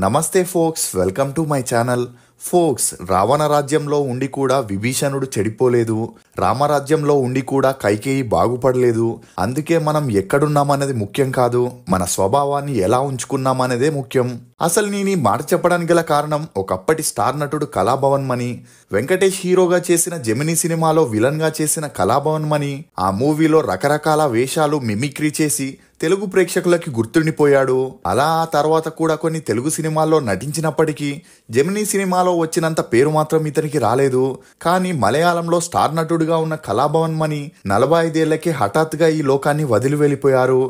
నమస్తే folks, welcome to my channel. Folks, Ravana రాజ్యంలో ఉండి కూడా విభీషణుడు చెడిపోలేదు, రామరాజ్యంలో ఉండి కూడా కైకేయి బాగుపడలేదు. అందుకే మనం ఎక్కడున్నామనేది ముఖ్యం కాదు, మన స్వభావాన్ని ఎలా ఉంచుకున్నామనేదే ముఖ్యం. అసలు నేను ఈ మాట చెప్పడానికి గల కారణం, ఒకప్పటి స్టార్ నటుడు కళాభవన్ మణి వెంకటేష్ హీరోగా చేసిన జెమినీ సినిమాలో విలన్ గా చేసిన కళాభవన్ మణి ఆ మూవీలో రకరకాల వేషాలు మిమిక్రీ చేసి తెలుగు ప్రేక్షకులకి గుర్తుండిపోయాడు. అలా ఆ తర్వాత కూడా కొన్ని తెలుగు సినిమాల్లో నటించినప్పటికీ జెమినీ సినిమాలో వచ్చినంత పేరు మాత్రం ఇతనికి రాలేదు. కానీ మలయాళంలో స్టార్ నటుడిగా ఉన్న కళాభవన్ మణి 45 ఏళ్లకే హఠాత్తుగా ఈ లోకాన్ని వదిలి వెళ్ళిపోయారు.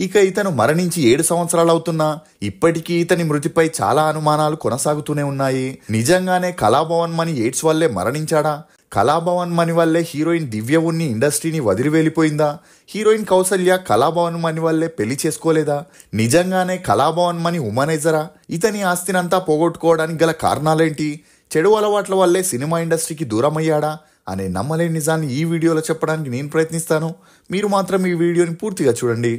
ఇక ఇతను మరణించి 7 సంవత్సరాలు అవుతున్నా ఇప్పటికీ ఇతని మృతిపై చాలా అనుమానాలు కొనసాగుతూనే ఉన్నాయి. నిజంగానే కళాభవన్ మణి ఎయిడ్స్ వల్లే మరణించాడా? కళాభవన్ మణి వల్లే హీరోయిన్ దివ్య ఉన్ని ఇండస్ట్రీని వదిలి వెళ్ళిపోయిందా? హీరోయిన్ కౌసల్య కళాభవన్ మణి వల్లే పెళ్లి చేసుకోలేదా? నిజంగానే కళాభవన్ మణి ఉమనైజరా? ఇతని ఆస్తినంతా పోగొట్టుకోవడానికి గల కారణాలేంటి? చెడు అలవాట్ల వల్లే సినిమా ఇండస్ట్రీకి దూరమయ్యాడా అనే నమ్మలేని నిజాన్ని ఈ వీడియోలో చెప్పడానికి నేను ప్రయత్నిస్తాను. మీరు మాత్రం ఈ వీడియోని పూర్తిగా చూడండి.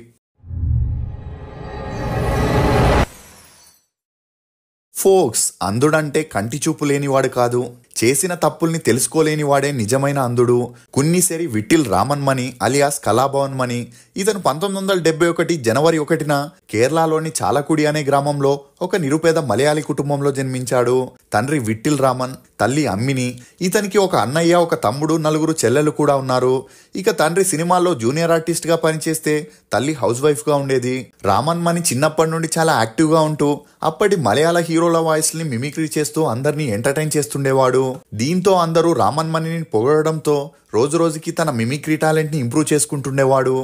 ఫోక్స్, అంధుడంటే కంటి చూపు లేనివాడు కాదు, చేసిన తప్పుల్ని తెలుసుకోలేని వాడే నిజమైన అంధుడు. కున్నిసేరి విఠిల్ రామన్ మణి అలియాస్ కళాభవన్ మణి ఇతను 1971 జనవరి 1న కేరళలోని చాలకుడి అనే గ్రామంలో ఒక నిరుపేద మలయాళీ కుటుంబంలో జన్మించాడు. తండ్రి విఠిల్ రామన్, తల్లి అమ్మిని. ఇతనికి ఒక అన్నయ్య, ఒక తమ్ముడు, 4 చెల్లెలు కూడా ఉన్నారు. ఇక తండ్రి సినిమాల్లో జూనియర్ ఆర్టిస్ట్ గా పనిచేస్తే తల్లి హౌస్ వైఫ్ గా ఉండేది. రామన్ మణి చిన్నప్పటి నుండి చాలా యాక్టివ్ గా ఉంటూ అప్పటి మలయాళ హీరోల వాయిస్ ని మిమిక్రీ చేస్తూ అందరినీ ఎంటర్టైన్ చేస్తుండేవాడు. దీంతో అందరూ రామన్ మణిని పొగడడంతో రోజు రోజుకి తన మిమిక్రీ టాలెంట్ ని ఇంప్రూవ్ చేసుకుంటుండేవాడు.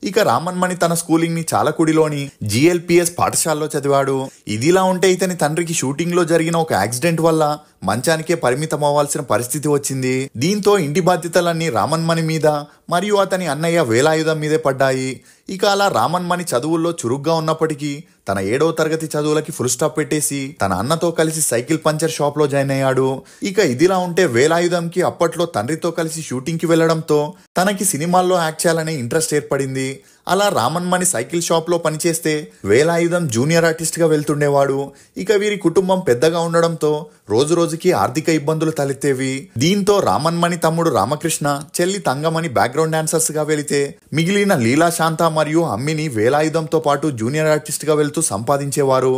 ఇక రామన్ మణి తన స్కూలింగ్ ని చాలకుడిలోని GLPS పాఠశాలలో చదివాడు. ఇదిలా ఉంటే ఇతని తండ్రికి షూటింగ్ లో జరిగిన ఒక యాక్సిడెంట్ వల్ల మంచానికే పరిమితం అవ్వాల్సిన పరిస్థితి వచ్చింది. దీంతో ఇంటి బాధ్యతలన్నీ రామన్ మణి మీద మరియు అతని అన్నయ్య వేలాయుధం మీదే పడ్డాయి. ఇక అలా రామన్ మణి చదువుల్లో చురుగ్గా ఉన్నప్పటికీ తన 7వ తరగతి చదువులకి ఫుల్ స్టాప్ పెట్టేసి తన అన్నతో కలిసి సైకిల్ పంచర్ షాప్ లో జాయిన్ అయ్యాడు. ఇక ఇదిలా ఉంటే వేలాయుధంకి అప్పట్లో తండ్రితో కలిసి షూటింగ్ కి వెళ్లడంతో తనకి సినిమాల్లో యాక్ట్ చేయాలనే ఇంట్రెస్ట్ ఏర్పడింది. అలా రామన్ మణి సైకిల్ షాప్ లో పనిచేస్తే వేలాయుధం జూనియర్ ఆర్టిస్ట్ గా వెళ్తుండేవాడు. ఇక వీరి కుటుంబం పెద్దగా ఉండడంతో రోజు రోజుకి ఆర్థిక ఇబ్బందులు తలెత్తేవి. దీంతో రామన్ మణి తమ్ముడు రామకృష్ణ, చెల్లి తంగమణి బ్యాక్గ్రౌండ్ డాన్సర్స్ గా వెళితే మిగిలిన లీలా శాంత మరియు అమ్మిని వేలాయుధంతో పాటు జూనియర్ ఆర్టిస్ట్ గా వెళ్తూ సంపాదించేవారు.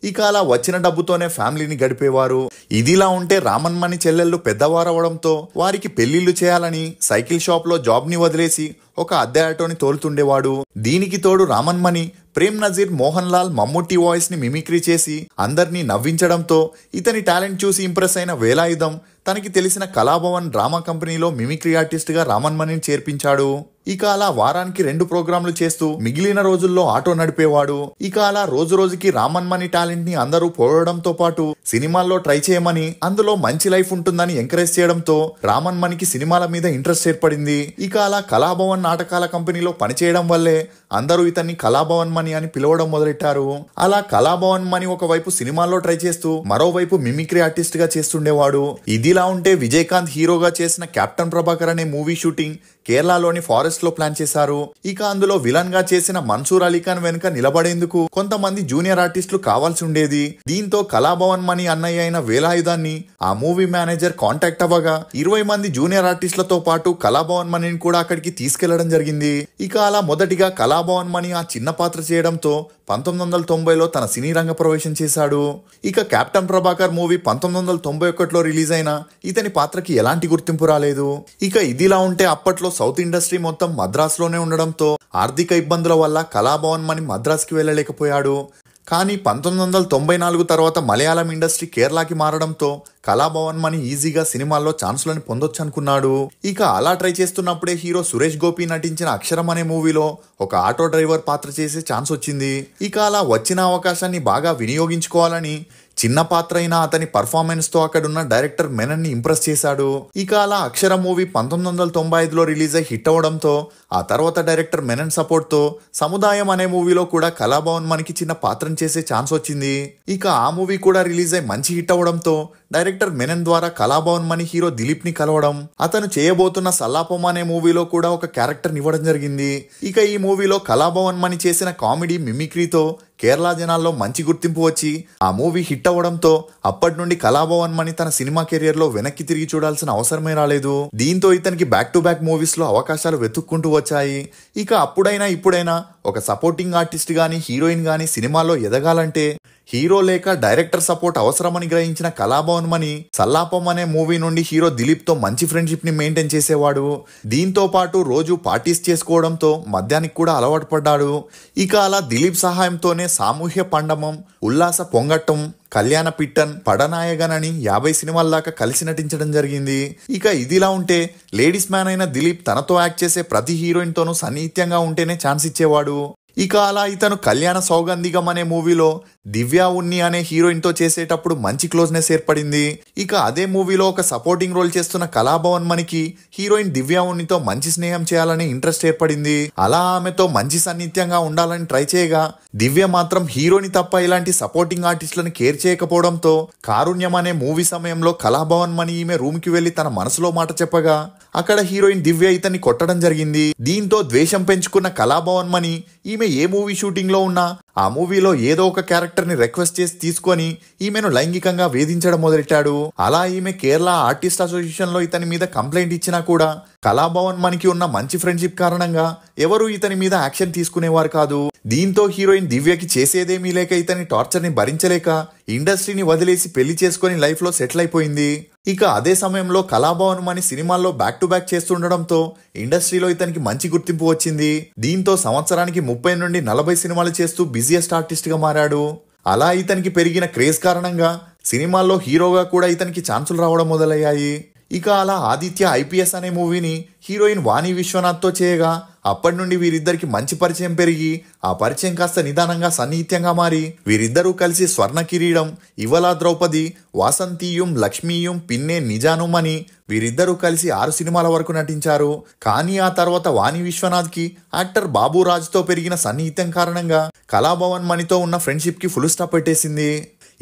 ఇక అలా వచ్చిన డబ్బుతోనే ఫ్యామిలీని గడిపేవారు. ఇదిలా ఉంటే రామన్ మణి చెల్లెళ్ళు పెద్దవారవడంతో వారికి పెళ్లిళ్లు చేయాలని సైకిల్ షాప్ లో జాబ్ ని వదిలేసి ఒక అద్దె ఆటోని తోలుతుండేవాడు. దీనికి తోడు రామన్ మణి ప్రేమ్ నజీర్, మోహన్ లాల్, మమ్ముట్టి వాయిస్ ని మిమిక్రీ చేసి అందరినీ నవ్వించడంతో ఇతని టాలెంట్ చూసి ఇంప్రెస్ అయిన వేలాయుధం తనకి తెలిసిన కళాభవన్ డ్రామా కంపెనీలో మిమిక్రీ ఆర్టిస్ట్ గా రామన్ మణిని చేర్పించాడు. ఇక అలా వారానికి 2 ప్రోగ్రాంలు చేస్తూ మిగిలిన రోజుల్లో ఆటో నడిపేవాడు. ఇక అలా రోజు రోజుకి రామన్ మణి టాలెంట్ ని అందరూ పొగడంతో పాటు సినిమాల్లో ట్రై చేయమని, అందులో మంచి లైఫ్ ఉంటుందని ఎంకరేజ్ చేయడంతో రామన్ మణికి సినిమాల మీద ఇంట్రెస్ట్ ఏర్పడింది. ఇక అలా కళాభవన్ నాటకాల కంపెనీలో పనిచేయడం వల్లే అందరూ ఇతన్ని కళాభవన్ మణి అని పిలవడం మొదలెట్టారు. అలా కళాభవన్ మణి ఒకవైపు సినిమాల్లో ట్రై చేస్తూ మరోవైపు మిమిక్రీ ఆర్టిస్ట్ గా చేస్తుండేవాడు. ఇదిలా ఉంటే విజయకాంత్ హీరోగా చేసిన కెప్టెన్ ప్రభాకర్ అనే మూవీ షూటింగ్ కేరళలోని ఫారెస్ట్ లో ప్లాన్ చేశారు. ఇక అందులో విలన్ గా చేసిన మన్సూర్ అలీఖాన్ వెనుక నిలబడేందుకు కొంతమంది జూనియర్ ఆర్టిస్టులు కావాల్సి ఉండేది. దీంతో కళాభవన్ మణి అన్నయ్య అయిన వేలాయుధాన్ని ఆ మూవీ మేనేజర్ కాంటాక్ట్ అవ్వగా 20 మంది జూనియర్ ఆర్టిస్టులతో పాటు కళాభవన్ మణిని కూడా అక్కడికి తీసుకెళ్లడం జరిగింది. ఇక అలా మొదటిగా కళాభవన్ మణి ఆ చిన్న పాత్ర చేయడంతో 1990లో తన సినీ రంగ ప్రవేశం చేశాడు. ఇక కెప్టెన్ ప్రభాకర్ మూవీ 1991లో రిలీజ్ అయినా ఇతని పాత్రకి ఎలాంటి గుర్తింపు రాలేదు. ఇక ఇదిలా ఉంటే అప్పట్లో సౌత్ ఇండస్ట్రీ మొత్తం మద్రాసులోనే ఉండడంతో ఆర్థిక ఇబ్బందుల వల్ల కళాభవన్ మణి మద్రాసుకి వెళ్ళలేకపోయాడు. కానీ 1994 తర్వాత మలయాళం ఇండస్ట్రీ కేరళకి మారడంతో కళాభవన్ మణి ఈజీగా సినిమాల్లో ఛాన్సులను పొందొచ్చు అనుకున్నాడు. ఇక అలా ట్రై చేస్తున్నప్పుడే హీరో సురేష్ గోపి నటించిన అక్షరం అనే మూవీలో ఒక ఆటో డ్రైవర్ పాత్ర చేసే ఛాన్స్ వచ్చింది. ఇక అలా వచ్చిన అవకాశాన్ని బాగా వినియోగించుకోవాలని చిన్న పాత్ర అయినా అతని పర్ఫార్మెన్స్ తో అక్కడున్న డైరెక్టర్ మెనన్ ని ఇంప్రెస్ చేశాడు. ఇక అలా అక్షరం మూవీ 1995లో రిలీజ్ అయి హిట్ అవడంతో ఆ తర్వాత డైరెక్టర్ మెనన్ సపోర్ట్ తో సముదాయం అనే మూవీలో కూడా కళాభవన్ మణికి చిన్న పాత్రను చేసే ఛాన్స్ వచ్చింది. ఇక ఆ మూవీ కూడా రిలీజ్ అయి మంచి హిట్ అవడంతో డైరెక్టర్ మెనన్ ద్వారా కళాభవన్ మణి హీరో దిలీప్ ని కలవడం, అతను చేయబోతున్న సల్లాపం అనే మూవీలో కూడా ఒక క్యారెక్టర్ ఇవ్వడం జరిగింది. ఇక ఈ మూవీలో కళాభవన్ మణి చేసిన కామెడీ మిమిక్రీతో కేరళ జనాల్లో మంచి గుర్తింపు వచ్చి ఆ మూవీ హిట్ అవ్వడంతో అప్పటి నుండి కళాభవన్ మణి తన సినిమా కెరియర్ లో వెనక్కి తిరిగి చూడాల్సిన అవసరమే రాలేదు. దీంతో ఇతనికి బ్యాక్ టు బ్యాక్ మూవీస్ లో అవకాశాలు వెతుక్కుంటూ వచ్చాయి. ఇక అప్పుడైనా ఇప్పుడైనా ఒక సపోర్టింగ్ ఆర్టిస్ట్ గానీ హీరోయిన్ గానీ సినిమాలో ఎదగాలంటే హీరో లేక డైరెక్టర్ సపోర్ట్ అవసరమని గ్రహించిన కళాభవన్ మణి సల్లాపం అనే మూవీ నుండి హీరో దిలీప్ తో మంచి ఫ్రెండ్షిప్ ని మెయింటైన్ చేసేవాడు. దీంతో పాటు రోజు పార్టీస్ చేసుకోవడంతో మద్యానికి కూడా అలవాటు పడ్డాడు. ఇక అలా దిలీప్ సహాయంతోనే సామూహ్య పండమం, ఉల్లాస పొంగట్టం, కళ్యాణ పిట్టన్, పడనాయగన్ అని 50 సినిమాల దాకా కలిసి నటించడం జరిగింది. ఇక ఇదిలా ఉంటే లేడీస్ మ్యాన్ అయిన దిలీప్ తనతో యాక్ట్ చేసే ప్రతి హీరోయిన్ తోనూ సన్నిహిత్యంగా ఉంటేనే ఛాన్స్ ఇచ్చేవాడు. ఇక అలా ఇతను కళ్యాణ సౌగంధికం అనే మూవీలో దివ్యా ఉన్ని అనే హీరోయిన్ తో చేసేటప్పుడు మంచి క్లోజ్నెస్ ఏర్పడింది. ఇక అదే మూవీలో ఒక సపోర్టింగ్ రోల్ చేస్తున్న కళాభవన్ మణికి హీరోయిన్ దివ్యా ఉన్నితో మంచి స్నేహం చేయాలని ఇంట్రెస్ట్ ఏర్పడింది. అలా ఆమెతో మంచి సన్నిహిత్యంగా ఉండాలని ట్రై చేయగా దివ్య మాత్రం హీరోని తప్ప ఇలాంటి సపోర్టింగ్ ఆర్టిస్టులను కేర్ చేయకపోవడంతో కారుణ్యం అనే మూవీ సమయంలో కళాభవన్ మణి ఈమె రూమ్ కి వెళ్లి తన మనసులో మాట చెప్పగా అక్కడ హీరోయిన్ దివ్య ఇతన్ని కొట్టడం జరిగింది. దీంతో ద్వేషం పెంచుకున్న కళాభవన్ మణి ఈమె ఏ మూవీ షూటింగ్ లో ఉన్నా ఆ మూవీలో ఏదో ఒక క్యారెక్టర్ ని రిక్వెస్ట్ చేసి తీసుకొని ఈమెను లైంగికంగా వేధించడం మొదలెట్టాడు. అలా ఈమె కేరళ ఆర్టిస్ట్ అసోసియేషన్ లో ఇతని మీద కంప్లైంట్ ఇచ్చినా కూడా కళాభవన్ మణికి ఉన్న మంచి ఫ్రెండ్షిప్ కారణంగా ఎవరు ఇతని మీద యాక్షన్ తీసుకునేవారు కాదు. దీంతో హీరోయిన్ దివ్యకి చేసేదేమీ లేక ఇతని టార్చర్ ని భరించలేక ఇండస్ట్రీని వదిలేసి పెళ్లి చేసుకుని లైఫ్ లో సెటిల్ అయిపోయింది. ఇక అదే సమయంలో కళాభవన్ మణి సినిమాల్లో బ్యాక్ టు బ్యాక్ చేస్తుండడంతో ఇండస్ట్రీలో ఇతనికి మంచి గుర్తింపు వచ్చింది. దీంతో సంవత్సరానికి 30 నుండి 40 సినిమాలు చేస్తూ బిజియెస్ట్ ఆర్టిస్ట్ గా మారాడు. అలా ఇతనికి పెరిగిన క్రేజ్ కారణంగా సినిమాల్లో హీరోగా కూడా ఇతనికి ఛాన్సులు రావడం మొదలయ్యాయి. ఇక అలా ఆదిత్య ఐపీఎస్ అనే మూవీని హీరోయిన్ వాణి విశ్వనాథ్ తో చేయగా అప్పటి నుండి వీరిద్దరికి మంచి పరిచయం పెరిగి ఆ పరిచయం కాస్త నిదానంగా సన్నిహిత్యంగా మారి వీరిద్దరూ కలిసి స్వర్ణ కిరీడం, ఇవలా ద్రౌపది, వాసంతీయం, లక్ష్మీయం, పిన్నే నిజానం అని వీరిద్దరూ కలిసి 6 సినిమాల వరకు నటించారు. కానీ ఆ తర్వాత వాణి విశ్వనాథ్ కి యాక్టర్ బాబురాజ్ తో పెరిగిన సన్నిహిత్యం కారణంగా కళాభవన్ మణితో ఉన్న ఫ్రెండ్షిప్ కి ఫుల్ స్టాప్ పెట్టేసింది.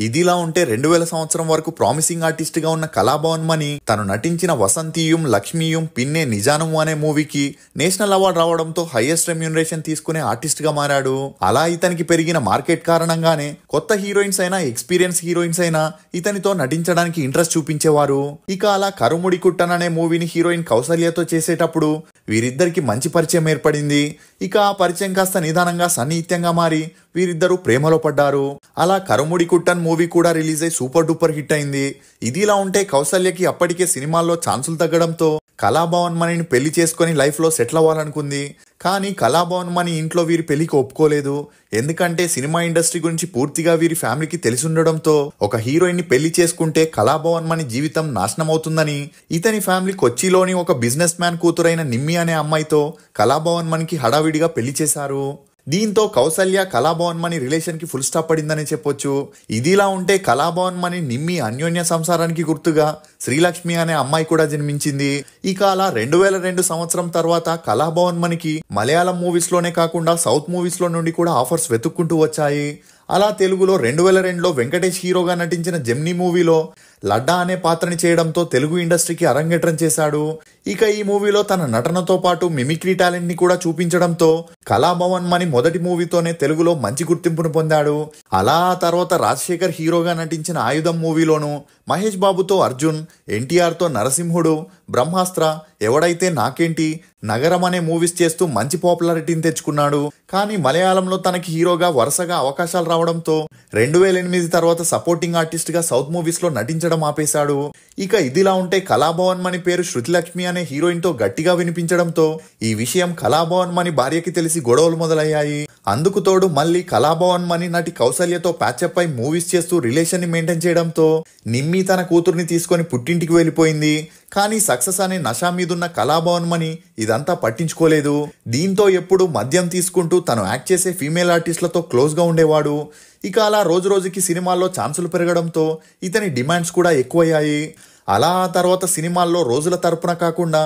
ఇదిలా ఉంటే 2000 సంవత్సరం వరకు ప్రామిసింగ్ ఆర్టిస్ట్ గా ఉన్న కళాభవన్ మణి తను నటించిన వసంతీయం, లక్ష్మీయం, పిన్నే నిజానం అనే మూవీకి నేషనల్ అవార్డు రావడంతో హైయెస్ట్ రెమ్యూనరేషన్ తీసుకునే ఆర్టిస్ట్ గా మారాడు. అలా ఇతనికి పెరిగిన మార్కెట్ కారణంగానే కొత్త హీరోయిన్స్ అయినా ఎక్స్పీరియన్స్ హీరోయిన్స్ అయినా ఇతనితో నటించడానికి ఇంట్రెస్ట్ చూపించేవారు. ఇక అలా కరుముడి కుట్టన్ అనే మూవీని హీరోయిన్ కౌసల్యతో చేసేటప్పుడు వీరిద్దరికి మంచి పరిచయం ఏర్పడింది. ఇక ఆ పరిచయం కాస్త నిదానంగా సన్నిహిత్యంగా మారి వీరిద్దరూ ప్రేమలో పడ్డారు. అలా కరుముడి కుట్టన్ మూవీ కూడా రిలీజ్ అయి సూపర్ డూపర్ హిట్ అయింది. ఇదిలా ఉంటే కౌసల్యకి అప్పటికే సినిమాల్లో ఛాన్సులు తగ్గడంతో కళాభవన్ మణిని పెళ్లి చేసుకుని లైఫ్ లో సెటిల్ అవ్వాలనుకుంది. కానీ కళాభవన్ మణి ఇంట్లో వీరి పెళ్లికి ఒప్పుకోలేదు. ఎందుకంటే సినిమా ఇండస్ట్రీ గురించి పూర్తిగా వీరి ఫ్యామిలీకి తెలిసి ఉండడంతో ఒక హీరోయిన్ ని పెళ్లి చేసుకుంటే కళాభవన్ మణి జీవితం నాశనం అవుతుందని ఇతని ఫ్యామిలీ కొచ్చిలోని ఒక బిజినెస్ మ్యాన్ కూతురైన నిమ్మి అనే అమ్మాయితో కళాభవన్ మణికి హడావిడిగా పెళ్లి చేశారు. దీంతో కౌసల్య కళాభవన్ మణి రిలేషన్ కి ఫుల్ స్టాప్ పడిందని చెప్పొచ్చు. ఇదిలా ఉంటే కళాభవన్ మణి నిమ్మి అన్యోన్య సంసారానికి గుర్తుగా శ్రీలక్ష్మి అనే అమ్మాయి కూడా జన్మించింది. ఇక అలా 2002 సంవత్సరం తర్వాత కళాభవన్ మణికి మలయాళం మూవీస్ లోనే కాకుండా సౌత్ మూవీస్ లో నుండి కూడా ఆఫర్స్ వెతుక్కుంటూ వచ్చాయి. అలా తెలుగులో 2002లో వెంకటేష్ హీరోగా నటించిన జెమ్నీ మూవీలో లడ్డా అనే పాత్రని చేయడంతో తెలుగు ఇండస్ట్రీకి అరంగేట్రం చేశాడు. ఇక ఈ మూవీలో తన నటనతో పాటు మిమిక్రీ టాలెంట్ ని కూడా చూపించడంతో కళాభవన్ మణి మొదటి మూవీతోనే తెలుగులో మంచి గుర్తింపును పొందాడు. అలా ఆ తర్వాత రాజశేఖర్ హీరోగా నటించిన ఆయుధం మూవీలోను, మహేష్ బాబుతో అర్జున్, ఎన్టీఆర్ తో నరసింహుడు, బ్రహ్మాస్త్ర, ఎవడైతే నాకేంటి, నగరం అనే మూవీస్ చేస్తూ మంచి పాపులారిటీని తెచ్చుకున్నాడు. కానీ మలయాళంలో తనకి హీరోగా వరుసగా అవకాశాలు రావడంతో 2008 తర్వాత సపోర్టింగ్ ఆర్టిస్ట్ గా సౌత్ మూవీస్ లో నటించడం ఆపేశాడు. ఇక ఇదిలా ఉంటే కళాభవన్ మణి పేరు శృతిలక్ష్మి అనే హీరోయిన్ తో గట్టిగా వినిపించడంతో ఈ విషయం కళాభవన్ మణి భార్యకి తెలిసి గొడవలు మొదలయ్యాయి. అందుకు తోడు మళ్ళీ కళాభవన్ మణి నటి కౌసల్యతో ప్యాచప్ అయి మూవీస్ చేస్తూ రిలేషన్ ని మెయింటైన్ చేయడంతో నిమ్మి తన కూతుర్ని తీసుకొని పుట్టింటికి వెళ్ళిపోయింది. కానీ సక్సెస్ అనే నషా మీదున్న కళాభవన్ మణి ఇదంతా పట్టించుకోలేదు. దీంతో ఎప్పుడు మద్యం తీసుకుంటూ తను యాక్ట్ చేసే ఫీమేల్ ఆర్టిస్టులతో క్లోజ్ గా ఉండేవాడు. ఇక అలా రోజు రోజుకి సినిమాల్లో ఛాన్సులు పెరగడంతో ఇతని డిమాండ్స్ కూడా ఎక్కువయ్యాయి. అలా ఆ తర్వాత సినిమాల్లో రోజుల తరపున కాకుండా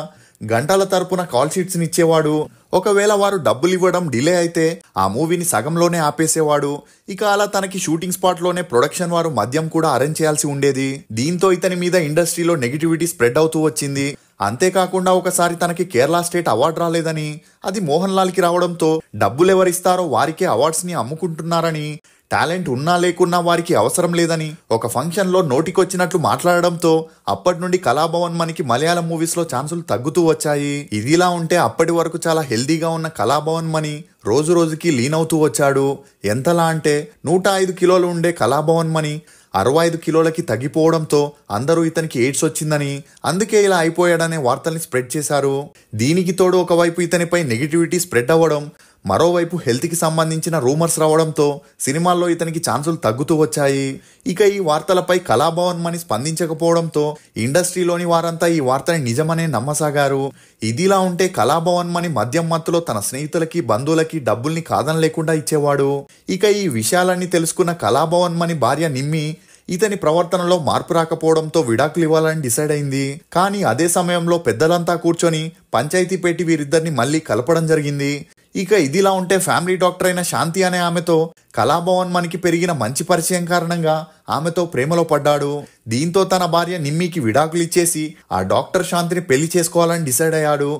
గంటల తరపున కాల్ షీట్స్ ని ఇచ్చేవాడు. ఒకవేళ వారు డబ్బులు ఇవ్వడం డిలే అయితే ఆ మూవీని సగంలోనే ఆపేసేవాడు. ఇక అలా తనకి షూటింగ్ స్పాట్ లోనే ప్రొడక్షన్ వారు మద్యం కూడా అరేంజ్ చేయాల్సి ఉండేది. దీంతో ఇతని మీద ఇండస్ట్రీలో నెగిటివిటీ స్ప్రెడ్ అవుతూ వచ్చింది. అంతేకాకుండా ఒకసారి తనకి కేరళ స్టేట్ అవార్డు రాలేదని, అది మోహన్ లాల్కి రావడంతో డబ్బులు ఎవరిస్తారో వారికే అవార్డ్స్ని అమ్ముకుంటున్నారని, టాలెంట్ ఉన్నా లేకున్నా వారికి అవసరం లేదని ఒక ఫంక్షన్లో నోటికొచ్చినట్లు మాట్లాడడంతో అప్పటి నుండి కళాభవన్ మణికి మలయాళం మూవీస్లో ఛాన్సులు తగ్గుతూ వచ్చాయి. ఇదిలా ఉంటే అప్పటి వరకు చాలా హెల్దీగా ఉన్న కళాభవన్ మణి రోజు రోజుకి లీన్ అవుతూ వచ్చాడు. ఎంతలా అంటే 105 కిలోలు ఉండే కళాభవన్ మణి 65 కిలోలకి తగ్గిపోవడంతో అందరూ ఇతనికి ఎయిడ్స్ వచ్చిందని, అందుకే ఇలా అయిపోయాడనే వార్తల్ని స్ప్రెడ్ చేశారు. దీనికి తోడు ఒకవైపు ఇతనిపై నెగిటివిటీ స్ప్రెడ్ అవ్వడం, మరోవైపు హెల్త్కి సంబంధించిన రూమర్స్ రావడంతో సినిమాల్లో ఇతనికి ఛాన్సులు తగ్గుతూ వచ్చాయి. ఇక ఈ వార్తలపై కళాభవన్ మణి స్పందించకపోవడంతో ఇండస్ట్రీలోని వారంతా ఈ వార్తని నిజమనే నమ్మసాగారు. ఇదిలా ఉంటే కళాభవన్ మణి మద్యం మత్తులో తన స్నేహితులకి బంధువులకి డబ్బుల్ని కాదనలేకుండా ఇచ్చేవాడు. ఇక ఈ విషయాలన్నీ తెలుసుకున్న కళాభవన్ మణి భార్య నిమ్మి ఇతని ప్రవర్తనలో మార్పు రాకపోవడంతో విడాకులు ఇవ్వాలని డిసైడ్ అయింది. కానీ అదే సమయంలో పెద్దలంతా కూర్చొని పంచాయతీ పెట్టి వీరిద్దరిని మళ్ళీ కలపడం జరిగింది. ఇక ఇదిలా ఉంటే ఫ్యామిలీ డాక్టర్ అయిన శాంతి అనే ఆమెతో కళాభవన్ మణికి పెరిగిన మంచి పరిచయం కారణంగా ఆమెతో ప్రేమలో పడ్డాడు. దీంతో తన భార్య నిమ్మికి విడాకులు ఇచ్చేసి ఆ డాక్టర్ శాంతిని పెళ్లి చేసుకోవాలని డిసైడ్ అయ్యాడు.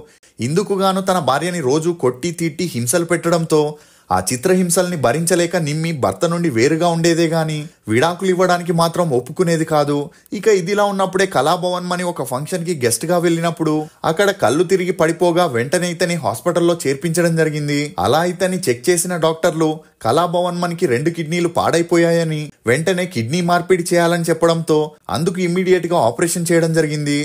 ఇందుకుగాను తన భార్యని రోజు కొట్టి తిట్టి హింసలు పెట్టడంతో ఆ చిత్రహింసల్ని భరించలేక నిమ్మి భర్త నుండి వేరుగా ఉండేదే గాని విడాకులు ఇవ్వడానికి మాత్రం ఒప్పుకునేది కాదు. ఇక ఇదిలా ఉన్నప్పుడే కళాభవన్ మణి ఒక ఫంక్షన్ కి గెస్ట్ గా వెళ్ళినప్పుడు అక్కడ కళ్ళు తిరిగి పడిపోగా వెంటనే ఇతని హాస్పిటల్లో చేర్పించడం జరిగింది. అలా ఇతన్ని చెక్ చేసిన డాక్టర్లు కళాభవన్ మణికి 2 కిడ్నీలు పాడైపోయాయని, వెంటనే కిడ్నీ మార్పిడి చేయాలని చెప్పడంతో అందుకు ఇమ్మీడియట్ గా ఆపరేషన్ చేయడం జరిగింది.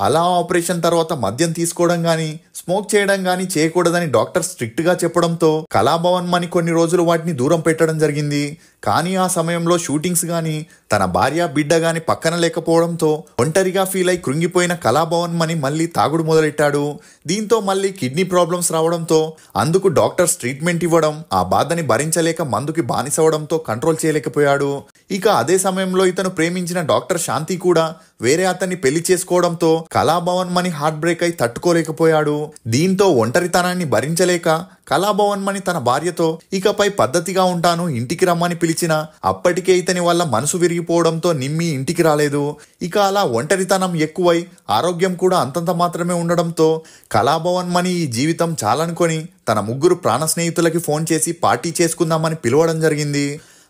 అలా ఆపరేషన్ తర్వాత మద్యం తీసుకోవడం గాని స్మోక్ చేయడం గాని చేయకూడదని డాక్టర్ స్ట్రిక్ట్ గా చెప్పడంతో కళాభవన్ మణి కొన్ని రోజులు వాటిని దూరం పెట్టడం జరిగింది. కానీ ఆ సమయంలో షూటింగ్స్ గాని తన భార్య బిడ్డ గాని పక్కన లేకపోవడంతో ఒంటరిగా ఫీల్ అయి కృంగిపోయిన కళాభవన్ మణి మళ్ళీ తాగుడు మొదలెట్టాడు. దీంతో మళ్ళీ కిడ్నీ ప్రాబ్లమ్స్ రావడంతో అందుకు డాక్టర్స్ ట్రీట్మెంట్ ఇవ్వడం, ఆ బాధని భరించలేక మందుకి బానిసవడంతో కంట్రోల్ చేయలేకపోయాడు. ఇక అదే సమయంలో ఇతను ప్రేమించిన డాక్టర్ శాంతి కూడా వేరే అతన్ని పెళ్లి చేసుకోవడంతో కళాభవన్ మణి హార్ట్ బ్రేక్ అయి తట్టుకోలేకపోయాడు. దీంతో ఒంటరితనాన్ని భరించలేక కళాభవన్ మణి తన భార్యతో ఇకపై పద్ధతిగా ఉంటాను, ఇంటికి రమ్మని పిలిచిన అప్పటికే ఇతని వల్ల మనసు విరిగిపోవడంతో నిమ్మి ఇంటికి రాలేదు. ఇక అలా ఒంటరితనం ఎక్కువై ఆరోగ్యం కూడా అంతంత మాత్రమే ఉండడంతో కళాభవన్ మణి ఈ జీవితం చాలనుకొని తన 3 ప్రాణ స్నేహితులకి ఫోన్ చేసి పార్టీ చేసుకుందామని పిలవడం జరిగింది.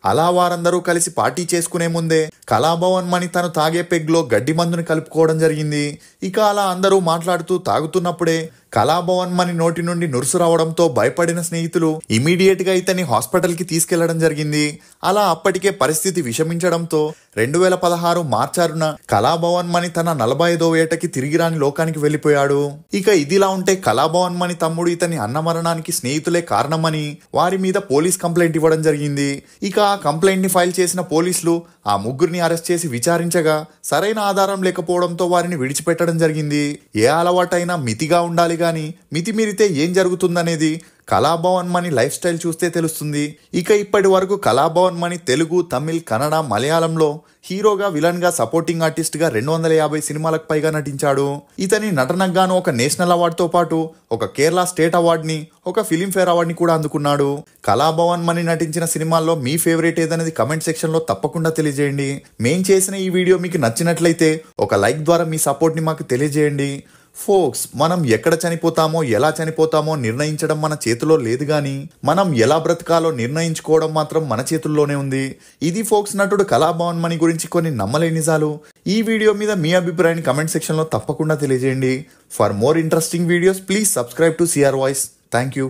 అలా వారందరూ కలిసి పార్టీ చేసుకునే ముందే కళాభవన్ మణి తను తాగే పెగ్లో గడ్డి మందుని కలుపుకోవడం జరిగింది. ఇక అలా అందరూ మాట్లాడుతూ తాగుతున్నప్పుడే కళాభవన్ మణి నోటి నుండి నురుసు రావడంతో భయపడిన స్నేహితులు ఇమీడియట్ గా ఇతన్ని హాస్పిటల్ కి తీసుకెళ్లడం జరిగింది. అలా అప్పటికే పరిస్థితి విషమించడంతో 2016 మార్చి 6న కళాభవన్ మణి తన 45వ ఏటకి తిరిగి రాని లోకానికి వెళ్లిపోయాడు. ఇక ఇదిలా ఉంటే కళాభవన్ మణి తమ్ముడు ఇతని అన్న మరణానికి స్నేహితులే కారణమని వారి మీద పోలీస్ కంప్లైంట్ ఇవ్వడం జరిగింది. ఇక ఆ కంప్లైంట్ ని ఫైల్ చేసిన పోలీసులు ఆ 3ని అరెస్ట్ చేసి విచారించగా సరైన ఆధారం లేకపోవడంతో వారిని విడిచిపెట్టడం జరిగింది. ఏ అలవాటైనా మితిగా ఉండాలి గాని మితిమీరితే ఏం జరుగుతుందనేది కళాభవన్ మణి లైఫ్ స్టైల్ చూస్తే తెలుస్తుంది. ఇక ఇప్పటి వరకు కళాభవన్ మణి తెలుగు, తమిళ్, కన్నడ, మలయాళంలో హీరోగా, విలన్ గా, సపోర్టింగ్ ఆర్టిస్ట్ గా 250 సినిమాలకు పైగా నటించాడు. ఇతని నటనకు గాను ఒక నేషనల్ అవార్డుతో పాటు ఒక కేరళ స్టేట్ అవార్డుని, ఒక ఫిలింఫేర్ అవార్డుని కూడా అందుకున్నాడు. కళాభవన్ మణి నటించిన సినిమాల్లో మీ ఫేవరెట్ ఏదనేది కమెంట్ సెక్షన్ లో తప్పకుండా తెలియజేయండి. మేం చేసిన ఈ వీడియో మీకు నచ్చినట్లయితే ఒక లైక్ ద్వారా మీ సపోర్ట్ ని మాకు తెలియజేయండి. ఫోక్స్, మనం ఎక్కడ చనిపోతామో, ఎలా చనిపోతామో నిర్ణయించడం మన చేతిలో లేదు గాని మనం ఎలా బ్రతకాలో నిర్ణయించుకోవడం మాత్రం మన చేతుల్లోనే ఉంది. ఇది ఫోక్స్ నటుడు కళాభవన్ మణి గురించి కొన్ని నమ్మలేని నిజాలు. ఈ వీడియో మీద మీ అభిప్రాయాన్ని కమెంట్ సెక్షన్ లో తప్పకుండా తెలియజేయండి. For more interesting videos please subscribe to CR voice. Thank you.